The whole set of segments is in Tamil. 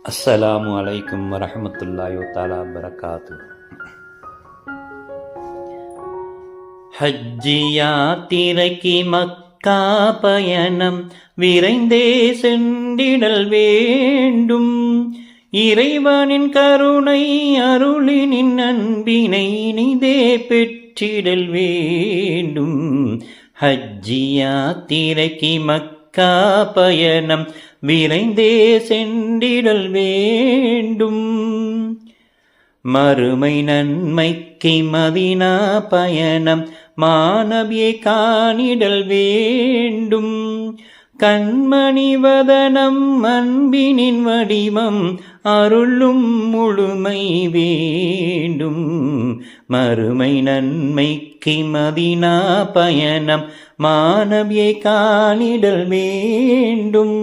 அஸ்ஸலாமு அலைக்கும் வரஹ்மத்துல்லாஹி தஆலா பரகாத்து. ஹஜ்ஜி யாத்திரைக்கு மக்கா பயணம் விரைந்தே சென்றிடல் வேண்டும். இறைவனின் கருணை அருளினின் அன்பினை இனிதே பெற்றிடல் வேண்டும். ஹஜ்ஜி யாத்திரைக்கு மக்கா பயணம் விரைந்தே சென்றிடல் வேண்டும். மறுமை நன்மைக்கு மதீனா பயணம் மாநபியை காணிடல் வேண்டும். கண்மணி வதனம் அன்பினின் வடிவம் அருளும் முழுமை வேண்டும். மறுமை நன்மைக்கு மதீனா பயணம் மாநபியை காணிடல் வேண்டும்.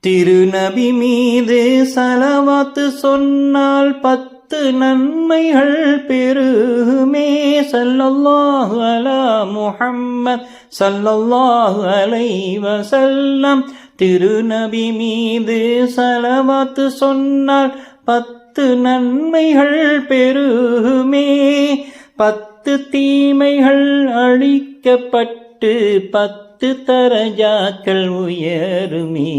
திருநபி மீது ஸலவாத்து சொன்னால் 10 நன்மைகள் பெருமே. ஸல்லல்லாஹு அலா முஹம்மத் ஸல்லல்லாஹு அலைஹி வஸல்லம். திருநபி மீது ஸலவாத்து சொன்னால் 10 நன்மைகள் பெருமே. 10 தீமைகள் அழிக்கப்பட்டு 10 தரஜாக்கள் உயருமே.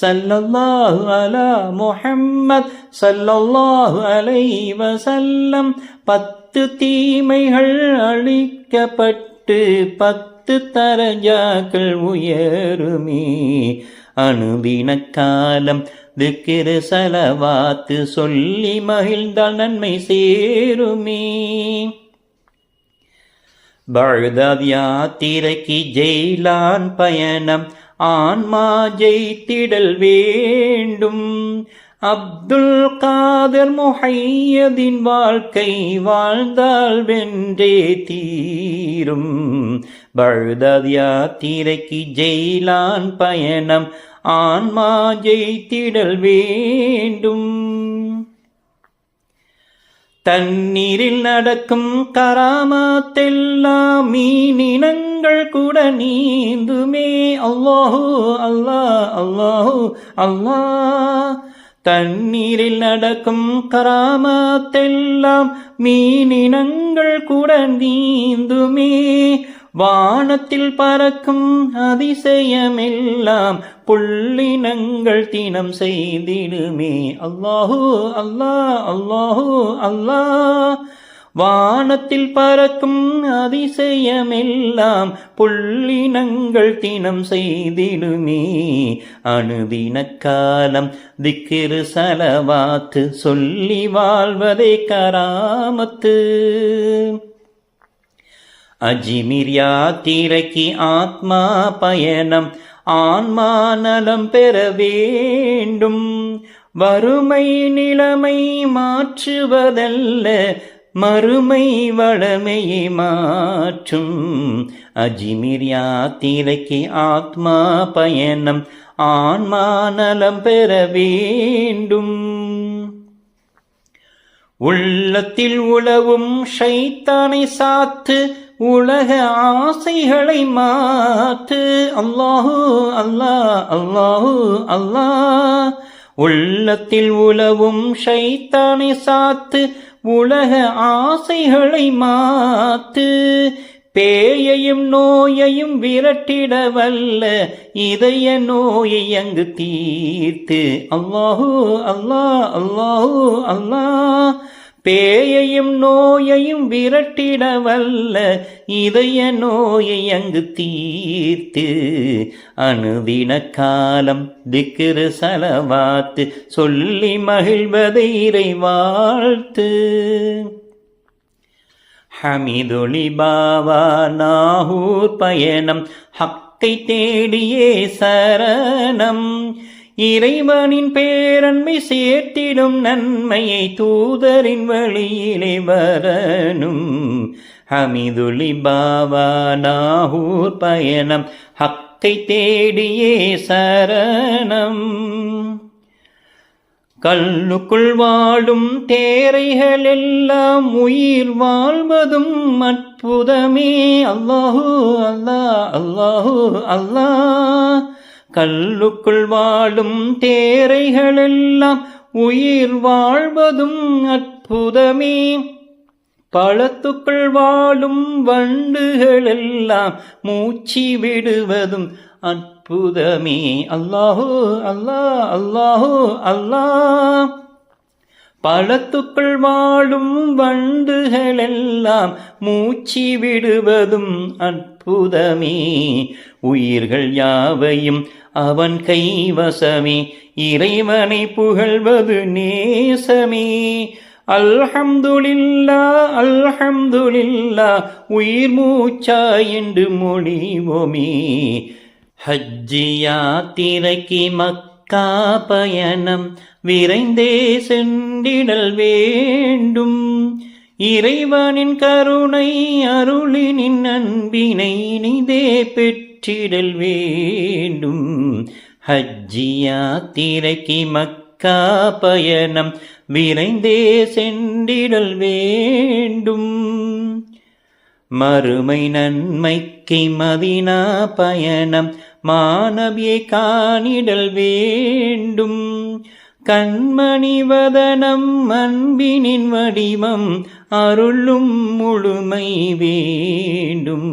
ஸல்லல்லாஹு அலா முஹம்மத் ஸல்லல்லாஹு அலைஹி வஸல்லம். 10 தீமைகள் அழிக்கப்பட்டு 10 தரஜாக்கள் உயருமே. அனுதின காலம் திக்ர் ஸலவாத்து சொல்லி மகிழ்ந்தால் நன்மை சேருமே. பக்தாத் யாத்திரைக்கு ஜெயிலான் பயணம் ஆன்மா ஜெயித்திடல் வேண்டும். அப்துல் காதர் முஹையதின் வாழ்க்கை வாழ்ந்தால் வென்றே தீரும். பக்தாத் யாத்திரைக்கு ஜெயிலான் பயணம் ஆன்மா ஜெயித்திடல் வேண்டும். தண்ணீரில் நடக்கும் கராமத்தெல்லாம் மீனினங்கள் கூட நீந்துமே. அல்லாஹு அல்லாஹ் அல்லாஹு அல்லாஹ். தண்ணீரில் நடக்கும் கராமத்தெல்லாம் மீனினங்கள் கூட நீந்துமே. வானத்தில் பறக்கும் அதிசயமெல்லாம் புள்ளினங்கள் தினம் செய்திடுமே. அல்லாஹு அல்லாஹ் அல்லாஹு அல்லாஹ். வானத்தில் பறக்கும் அதிசயமெல்லாம் புள்ளினங்கள் தினம் செய்திடுமே. அனுதின காலம் திக்ர் ஸலவாத்து சொல்லி வாழ்வதே கராமத்து. அஜ்மீர் யாத்திரைக்கு ஆத்மா பயணம் ஆன்மா நலம் பெற வேண்டும். வறுமை நிலைமை மாற்றுவதல்ல மறுமை வளமையை மாற்றும். அஜ்மீர் யாத்திரைக்கு ஆத்மா பயணம் ஆன்மா நலம் பெற வேண்டும். உள்ளத்தில் உலவும் ஷைத்தானை சாத்து உலக ஆசைகளை மாற்று. அல்லாஹு அல்லாஹ் அல்லாஹு அல்லாஹ். உள்ளத்தில் உலவும் ஷைத்தானை சாத்து உலக ஆசைகளை மாற்று. பேயையும் நோயையும் விரட்டிட வல்ல இதய நோயை அங்கு தீர்த்து. அல்லாஹு அல்லாஹ் அல்லாஹு அல்லாஹ். பேயையும் நோயையும் விரட்டிட வல்ல இதய நோயை அங்கு தீர்த்து. அனுதின காலம் திக்ர் ஸலவாத்து சொல்லி மகிழ்வதை இறை வாழ்த்து. ஹமீதுலி பாவா நாகூர் பயணம் ஹக்கை தேடியே சரணம். இறைவனின் பேரன்மை சேர்த்திடும் நன்மையை தூதரின் வழியிலே வரணும். ஹமீதுலி பாவா நாகூர் பயணம் ஹக்கை தேடியே சரணம். கல்லுக்குள் வாழும் தேரைகள் எல்லாம் உயிர் வாழ்வதும் அற்புதமே. அல்லாஹு அல்லாஹ் அல்லாஹு அல்லாஹ். கல்லுக்குள் வாழும் தேரைகளெல்லாம் உயிர் வாழ்வதும் அற்புதமே. பழத்துக்குள் வாழும் வண்டுகளெல்லாம் மூச்சு விடுவதும் அற்புதமே. அல்லாஹு அல்லாஹ் அல்லாஹு அல்லாஹ். பழத்துக்குள் வாழும் வண்டுகளெல்லாம் மூச்சு விடுவதும் அற்புதமே. உயிர்கள் யாவையும் அவன் கைவசமே, இறைவனை புகழ்வது நேசமே. அல்ஹம்துலில்லாஹ் அல்ஹம்துலில்லாஹ், உயிர் மூச்சாய் என்று மொழிவோமே. ஹஜ்ஜி யாத்திரைக்கு மக்கா பயணம் விரைந்தே சென்றிடல் வேண்டும். இறைவனின் கருணை அருளினின் அன்பினை இனிதே பெற்றிடல் வேண்டும். ஹஜ்ஜி யாத்திரைக்கு மக்கா பயணம் விரைந்தே சென்றிடல் வேண்டும். மறுமை நன்மைக்கு மதீனா பயணம் மாநபியை காணிடல் வேண்டும். கண்மணி வதனம் அன்பினின் வடிவம் அருளும் முழுமை வேண்டும்.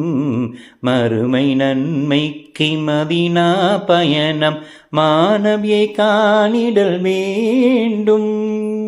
மறுமை நன்மைக்கு மதீனா பயணம் மாநபியை காணிடல் வேண்டும்.